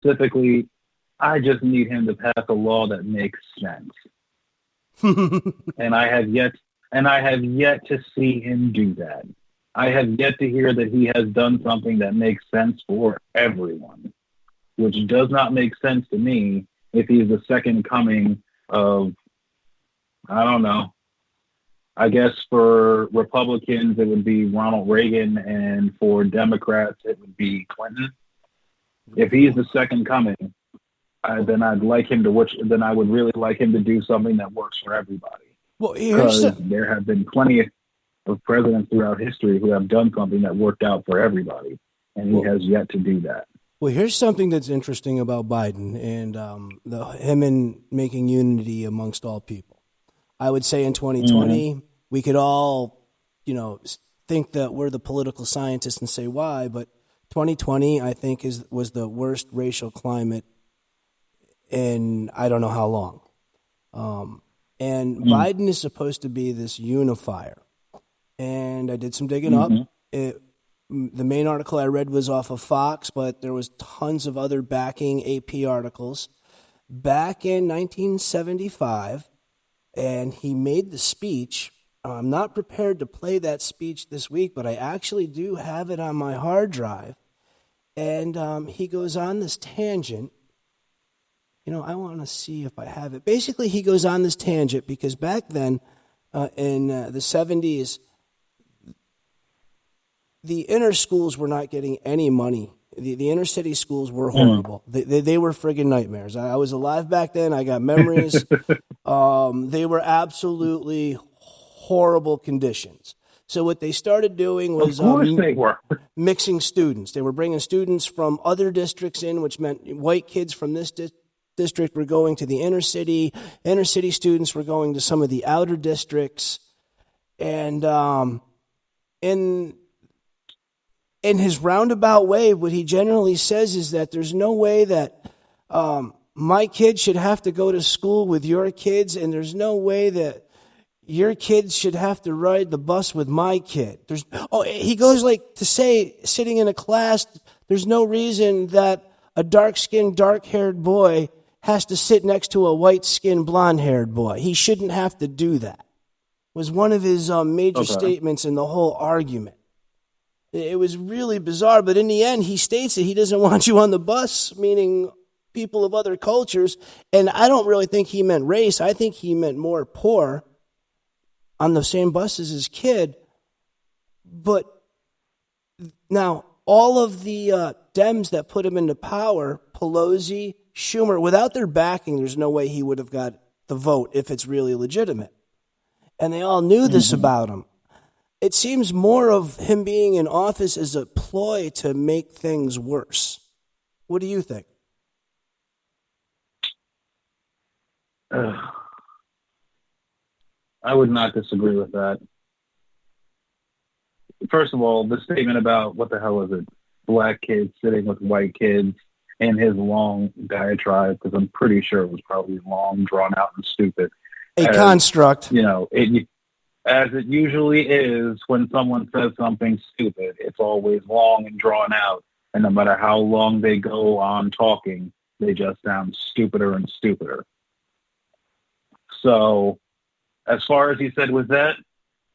specifically, I just need him to pass a law that makes sense. And I have yet to see him do that. I have yet to hear that he has done something that makes sense for everyone, which does not make sense to me if he's the second coming of, I don't know. I guess for Republicans it would be Ronald Reagan, and for Democrats it would be Clinton. If he's the second coming, then I'd like him to then I would really like him to do something that works for everybody. Well, Because there have been plenty of presidents throughout history who have done something that worked out for everybody, and he has yet to do that. Well, here's something that's interesting about Biden and him in making unity amongst all people. I would say in 2020, we could all, think that we're the political scientists and say why, but 2020, I think, was the worst racial climate in I don't know how long. And Biden is supposed to be this unifier. And I did some digging up. The main article I read was off of Fox, but there was tons of other backing AP articles. Back in 1975, and he made the speech. I'm not prepared to play that speech this week, but I actually do have it on my hard drive. And he goes on this tangent. I want to see if I have it. Basically, he goes on this tangent because back then, in the 70s, the inner schools were not getting any money. The inner city schools were horrible. They were friggin' nightmares. I was alive back then. I got memories. They were absolutely horrible conditions. So what they started doing was of course they were. Mixing students. They were bringing students from other districts in, which meant white kids from this district were going to the inner city. Inner city students were going to some of the outer districts. And in his roundabout way, what he generally says is that there's no way that my kids should have to go to school with your kids, and there's no way that your kids should have to ride the bus with my kid. He goes like to say, sitting in a class, there's no reason that a dark-skinned, dark-haired boy has to sit next to a white-skinned, blonde-haired boy. He shouldn't have to do that. Was one of his major statements in the whole argument. It was really bizarre, but in the end, he states that he doesn't want you on the bus, meaning people of other cultures. And I don't really think he meant race. I think he meant more poor on the same bus as his kid. But now, all of the Dems that put him into power, Pelosi, Schumer, without their backing, there's no way he would have got the vote if it's really legitimate. And they all knew this about him. It seems more of him being in office as a ploy to make things worse. What do you think? I would not disagree with that. First of all, the statement about, what the hell is it, black kids sitting with white kids in his long diatribe, because I'm pretty sure it was probably long, drawn out, and stupid. Construct. As it usually is when someone says something stupid, it's always long and drawn out. And no matter how long they go on talking, they just sound stupider and stupider. So, as far as he said with that,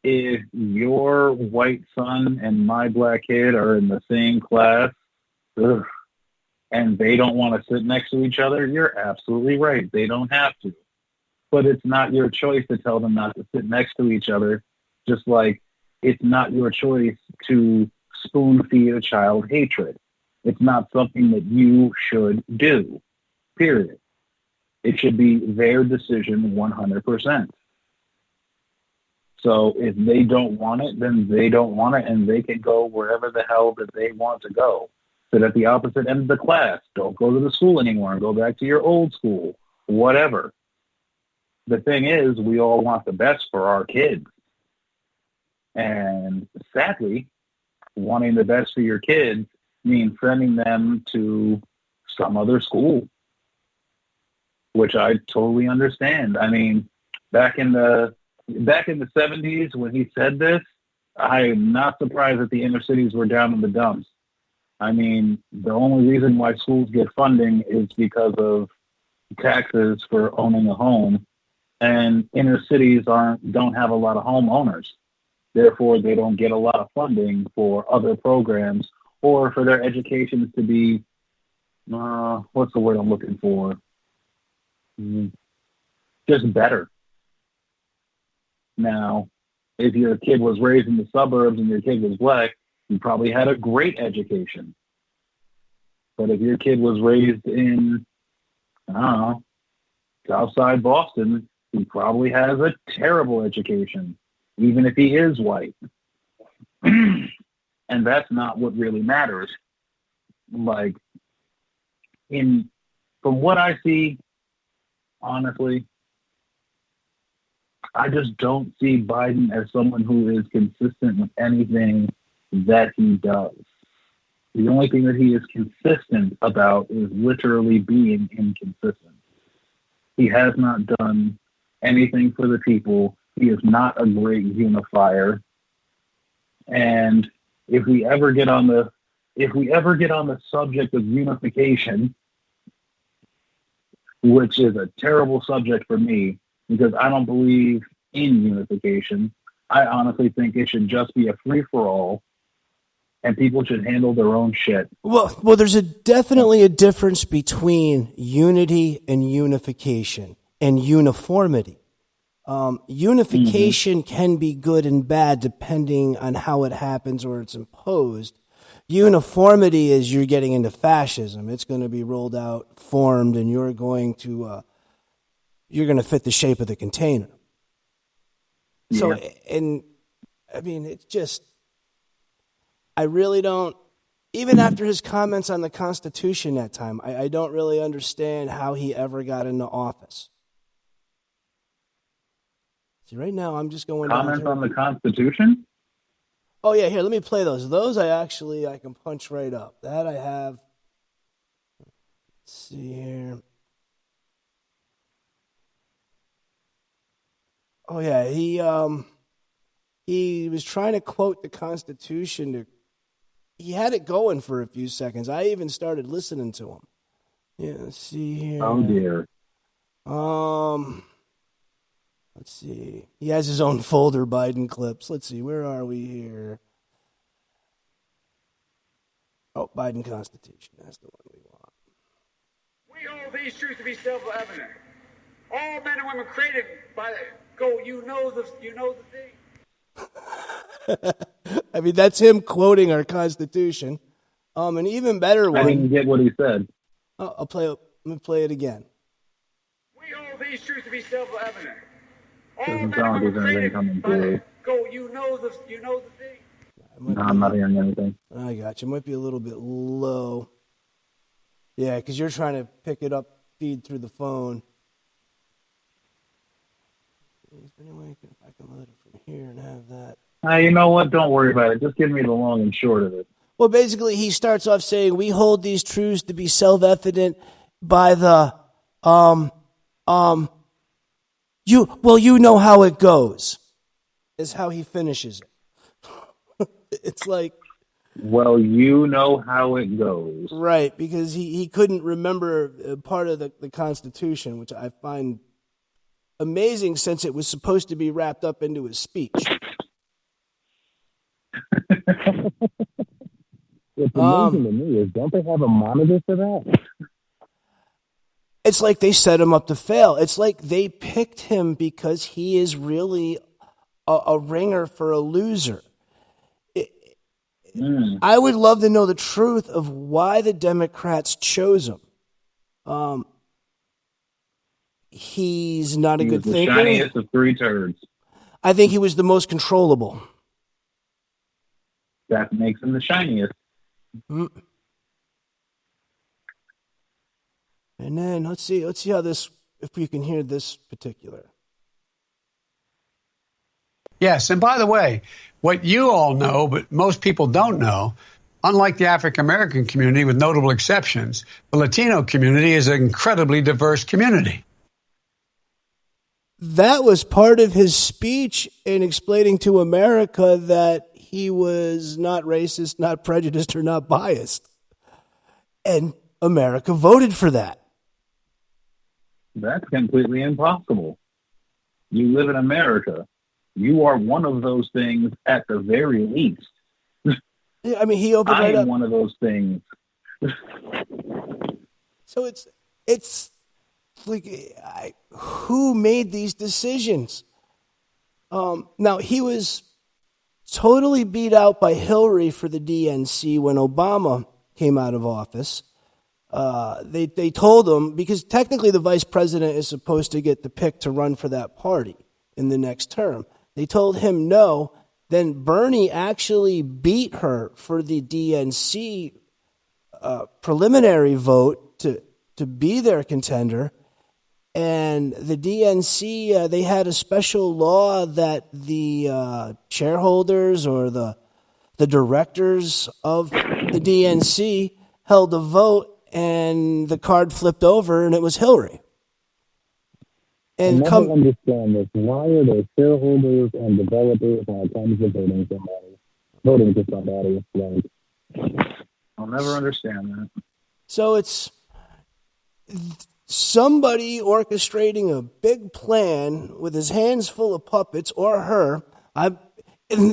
if your white son and my black kid are in the same class, and they don't want to sit next to each other, you're absolutely right. They don't have to. But it's not your choice to tell them not to sit next to each other, just like it's not your choice to spoon-feed a child hatred. It's not something that you should do, period. It should be their decision 100%. So if they don't want it, then they don't want it, and they can go wherever the hell that they want to go. Sit at the opposite end of the class. Don't go to the school anymore and go back to your old school, whatever. The thing is, we all want the best for our kids. And sadly, wanting the best for your kids means sending them to some other school, which I totally understand. I mean, back in the 70s when he said this, I am not surprised that the inner cities were down in the dumps. I mean, the only reason why schools get funding is because of taxes for owning a home, and inner cities don't have a lot of homeowners. Therefore, they don't get a lot of funding for other programs or for their educations to be, what's the word I'm looking for? Just better. Now, if your kid was raised in the suburbs and your kid was black, you probably had a great education. But if your kid was raised in, I don't know, Southside Boston, he probably has a terrible education, even if he is white. And that's not what really matters. Like, from what I see, honestly, I just don't see Biden as someone who is consistent with anything that he does. The only thing that he is consistent about is literally being inconsistent. He has not done anything for the people. He is not a great unifier. And if we ever get on the subject of unification, which is a terrible subject for me, because I don't believe in unification. I honestly think it should just be a free-for-all, and people should handle their own shit. Well, there's definitely a difference between unity and unification and uniformity. Unification can be good and bad depending on how it happens or it's imposed. Uniformity is you're getting into fascism. It's going to be rolled out, formed, and you're going to fit the shape of the container. Yeah. So, and I mean, it's just, I really don't, even after his comments on the Constitution that time, I don't really understand how he ever got into office. See, right now I'm just going comments on the Constitution? Oh, yeah, here, let me play those. Those I can punch right up. That I have. Let's see here. Oh, yeah, he was trying to quote the Constitution. He had it going for a few seconds. I even started listening to him. Yeah, let's see here. Oh, dear. Let's see. He has his own folder, Biden clips. Let's see. Where are we here? Oh, Biden Constitution. That's the one we want. We hold these truths to be self-evident. All men and women created by go. You know the thing. I mean, that's him quoting our Constitution. An even better one. I didn't get what he said. Let me play it again. We hold these truths to be self-evident. Doesn't sound like there's anything coming through. Go. You know the thing. No, I'm not hearing anything. I got you. It might be a little bit low. Yeah, because you're trying to pick it up, feed through the phone. Is there any way I can load it from here and have that? You know what? Don't worry about it. Just give me the long and short of it. Well, basically, he starts off saying, we hold these truths to be self-evident by the, you know how it goes, is how he finishes it. It's like, well, you know how it goes. Right, because he couldn't remember part of the Constitution, which I find amazing since it was supposed to be wrapped up into his speech. What's amazing to me is, don't they have a monitor for that? It's like they set him up to fail. It's like they picked him because he is really a ringer for a loser. I would love to know the truth of why the Democrats chose him. He's not a good thinker. The shiniest of three turds. I think he was the most controllable. That makes him the shiniest. And then let's see how this, if we can hear this particular. Yes, and by the way, what you all know, but most people don't know, unlike the African American community, with notable exceptions, the Latino community is an incredibly diverse community. That was part of his speech in explaining to America that he was not racist, not prejudiced, or not biased. And America voted for that. That's completely impossible. You live in America. You are one of those things at the very least. Yeah, I mean, he opened I right am up. one of those things. So it's like, who made these decisions? Now, he was totally beat out by Hillary for the DNC when Obama came out of office. They told him, because technically the vice president is supposed to get the pick to run for that party in the next term. They told him no. Then Bernie actually beat her for the DNC preliminary vote to be their contender. And the DNC, they had a special law that the shareholders or the directors of the DNC held a vote, and the card flipped over, and it was Hillary. And I never understand this. Why are there shareholders and developers when it comes to voting for somebody? Like, I'll never understand that. So it's somebody orchestrating a big plan with his hands full of puppets, or her. And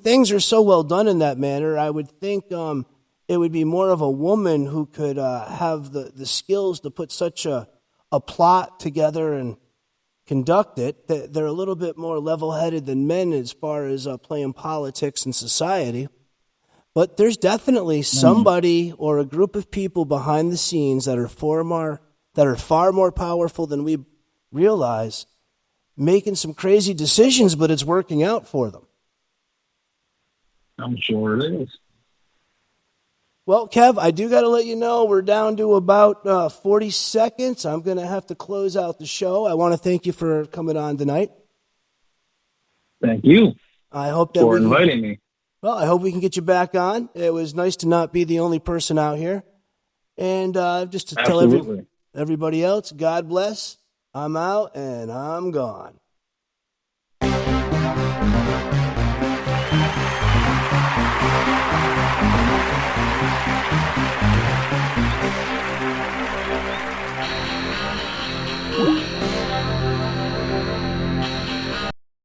things are so well done in that manner. I would think it would be more of a woman who could have the skills to put such a plot together and conduct it. They're a little bit more level-headed than men as far as playing politics and society. But there's definitely somebody or a group of people behind the scenes that are far more powerful than we realize, making some crazy decisions, but it's working out for them. I'm sure it is. Well, Kev, I do got to let you know we're down to about 40 seconds. I'm going to have to close out the show. I want to thank you for coming on tonight. Thank you I hope that for inviting me. Well, I hope we can get you back on. It was nice to not be the only person out here. And just to tell everybody else, God bless. I'm out and I'm gone.